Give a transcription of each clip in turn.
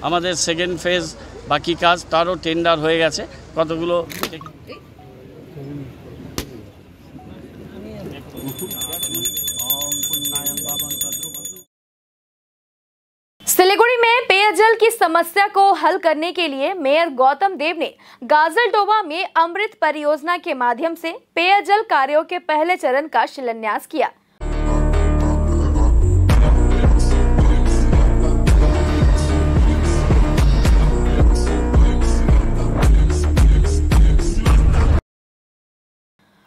আমাদের second phase বাকি কাজ তারও টেন্ডার হয়ে গেছে কতগুলো। सिलीगुड़ी में पेयजल की समस्या को हल करने के लिए मेयर गौतम देव ने गाजलडोबा में अमृत परियोजना के माध्यम से पेयजल कार्यों के पहले चरण का शिलान्यास किया।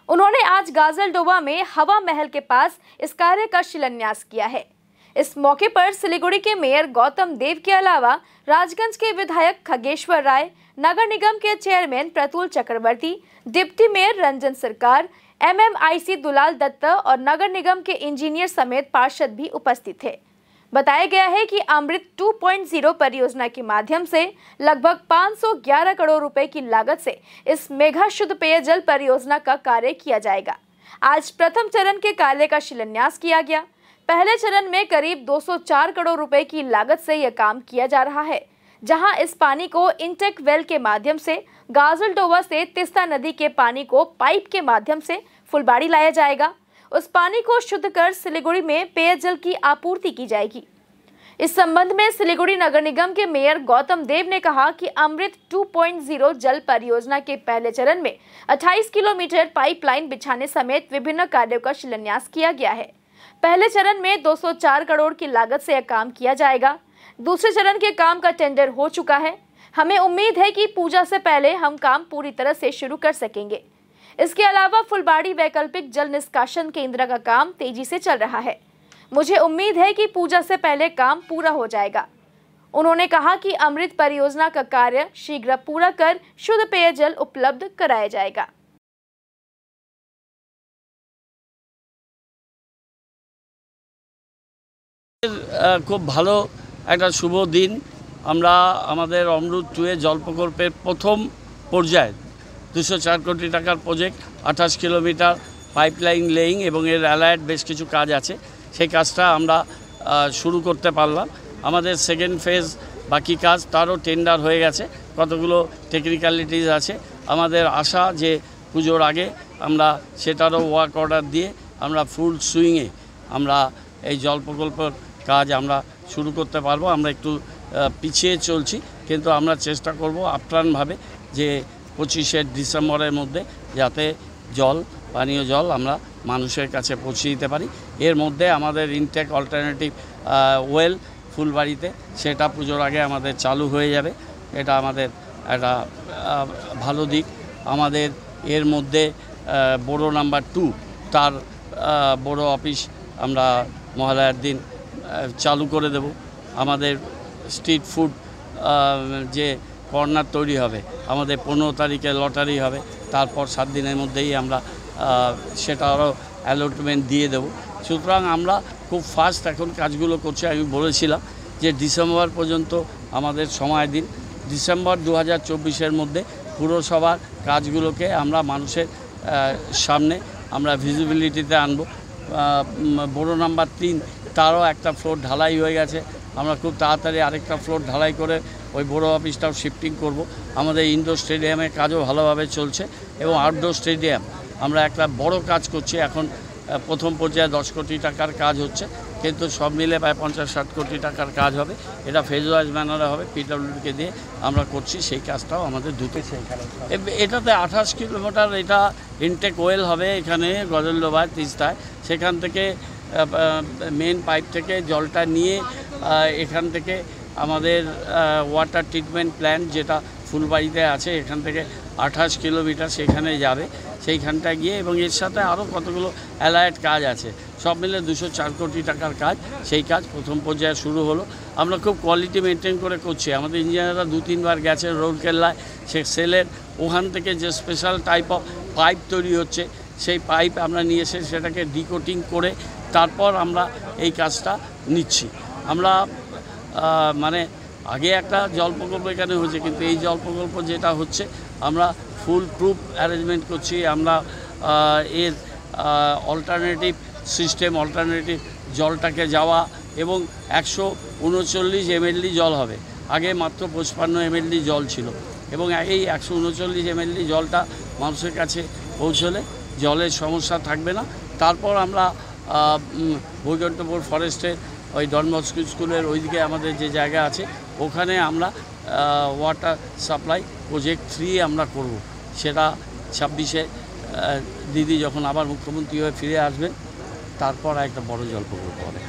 उन्होंने आज गाजलडोबा में हवा महल के पास इस कार्य का शिलान्यास किया है। इस मौके पर सिलीगुड़ी के मेयर गौतम देव के अलावा राजगंज के विधायक खगेश्वर राय, नगर निगम के चेयरमैन प्रतुल चक्रवर्ती, डिप्टी मेयर रंजन सरकार, MMIC दुलाल दत्त और नगर निगम के इंजीनियर समेत पार्षद भी उपस्थित थे। बताया गया है कि अमृत 2.0 परियोजना के माध्यम से लगभग 511 करोड़ रुपए की लागत से इस मेगा शुद्ध पेयजल परियोजना का कार्य किया जाएगा। आज प्रथम चरण के कार्य का शिलान्यास किया गया। पहले चरण में करीब 204 करोड़ रुपए की लागत से यह काम किया जा रहा है, जहां इस पानी को इंटेक वेल के माध्यम से गाजलडोबा से तिस्ता नदी के पानी को पाइप के माध्यम से फुलबाड़ी लाया जाएगा। उस पानी को शुद्ध कर सिलीगुड़ी में पेयजल की आपूर्ति की जाएगी। इस संबंध में सिलीगुड़ी नगर निगम के मेयर गौतम देव ने कहा कि अमृत 2.0 जल परियोजना के पहले चरण में 28 किलोमीटर पाइपलाइन बिछाने समेत विभिन्न कार्यों का शिलान्यास किया गया है। पहले चरण में 204 करोड़ की लागत से यह काम किया जाएगा। दूसरे चरण के काम का टेंडर हो चुका है। हमें उम्मीद है कि पूजा से पहले हम काम पूरी तरह से शुरू कर सकेंगे। इसके अलावा फुलबाड़ी वैकल्पिक जल निष्कासन केंद्र का काम तेजी से चल रहा है। मुझे उम्मीद है कि पूजा से पहले काम पूरा हो जाएगा। उन्होंने कहा कि अमृत परियोजना का कार्य शीघ्र पूरा कर शुद्ध पेयजल उपलब्ध कराया जाएगा। খুব ভালো একটা শুভ দিন। আমরা আমাদের অমৃত 2 জল প্রকল্পের প্রথম পর্যায়ে 204 কোটি টাকার প্রজেক্ট, 28 কিলোমিটার পাইপলাইন লেইং এবং এর অ্যালায়েড বেশ কিছু কাজ আছে, সেই কাজটা আমরা শুরু করতে পারলাম। আমাদের সেকেন্ড ফেজ বাকি কাজ তারও টেন্ডার হয়ে গেছে কতগুলো টেকনিক্যালিটিস আছে। আমাদের আশা যে পুজোর আগে আমরা সেটারও ওয়ার্ক অর্ডার দিয়ে আমরা ফুল সুইংয়ে আমরা এই জল প্রকল্পের কাজ আমরা শুরু করতে পারবো। আমরা একটু পিছিয়ে চলছি, কিন্তু আমরা চেষ্টা করব আপ্রাণভাবে যে 25শে ডিসেম্বরের মধ্যে যাতে পানীয় জল আমরা মানুষের কাছে পৌঁছে দিতে পারি। এর মধ্যে আমাদের ইনটেক অল্টারনেটিভ ওয়েল ফুলবাড়িতে সেটা পুজোর আগে আমাদের চালু হয়ে যাবে। এটা আমাদের একটা ভালো দিক। আমাদের এর মধ্যে বড় নাম্বার 2 তার বড় অফিস আমরা মহালয়ার দিন চালু করে দেব। আমাদের স্ট্রিট ফুড যে কর্নার তৈরি হবে, আমাদের 15 তারিখে লটারি হবে, তারপর 7 দিনের মধ্যেই আমরা সেটারও অ্যালটমেন্ট দিয়ে দেব। সুতরাং আমরা খুব ফাস্ট এখন কাজগুলো করছি। আমি বলেছিলাম যে ডিসেম্বর পর্যন্ত আমাদের সময় দিন। ডিসেম্বর 2024-এর মধ্যে পুরসভার কাজগুলোকে আমরা মানুষের সামনে আমরা ভিজিবিলিটিতে আনব। বড় নাম্বার 3 তারও একটা ফ্লোর ঢালাই হয়ে গেছে। আমরা খুব তাড়াতাড়ি আরেকটা ফ্লোর ঢালাই করে ওই বড় অফিসটাও শিফটিং করব। আমাদের ইনডোর স্টেডিয়ামের কাজও ভালোভাবে চলছে এবং আউটডোর স্টেডিয়াম আমরা একটা বড় কাজ করছি। এখন প্রথম পর্যায়ে 10 কোটি টাকার কাজ হচ্ছে, কিন্তু সব মিলে প্রায় 50-60 কোটি টাকার কাজ হবে। এটা ফেজ ওয়াইজ ম্যানারে হবে, পিডব্লিউডিকে দিয়ে আমরা করছি। সেই কাজটাও আমাদের দ্রুত। এটাতে 28 কিলোমিটার এটা ইনটেক ওয়েল হবে এখানে গজলডোবায় তিস্তায়। সেখান থেকে মেন পাইপ থেকে জলটা নিয়ে এখান থেকে আমাদের ওয়াটার ট্রিটমেন্ট প্ল্যান্ট যেটা ফুলবাড়িতে আছে, এখান থেকে 28 কিলোমিটার সেখানে যাবে। সেইখানটা গিয়ে এবং এর সাথে আরও কতগুলো অ্যালায়েড কাজ আছে, সব মিলে 204 কোটি টাকার কাজ। সেই কাজ প্রথম পর্যায়ে শুরু হলো। আমরা খুব কোয়ালিটি মেনটেন করে করছি। আমাদের ইঞ্জিনিয়াররা 2-3 বার গেছে রৌরকেল্লায়, সে সেলের ওখান থেকে যে স্পেশাল টাইপ অফ পাইপ তৈরি হচ্ছে, সেই পাইপ আমরা নিয়ে এসে সেটাকে ডিকোটিং করে তারপর আমরা এই কাজটা নিচ্ছি। আমরা মানে আগে একটা জল প্রকল্প এখানে হয়েছে, কিন্তু এই জল প্রকল্প যেটা হচ্ছে আমরা ফুল প্রুফ অ্যারেঞ্জমেন্ট করছি। আমরা এর অল্টারনেটিভ সিস্টেম, অল্টারনেটিভ জলটাকে যাওয়া এবং 139 MLD জল হবে। আগে মাত্র 55 MLD জল ছিল এবং এই 139 MLD জলটা মানুষের কাছে পৌঁছলে জলের সমস্যা থাকবে না। তারপর আমরা বৈকুণ্ঠপুর ফরেস্টের ওই ডন বস্কো স্কুলের ওইদিকে আমাদের যে জায়গা আছে ওখানে আমরা ওয়াটার সাপ্লাই প্রজেক্ট 3 আমরা করব। সেটা 26-এ দিদি যখন আবার মুখ্যমন্ত্রী হয়ে ফিরে আসবেন তারপর একটা বড় জল প্রকল্প হবে।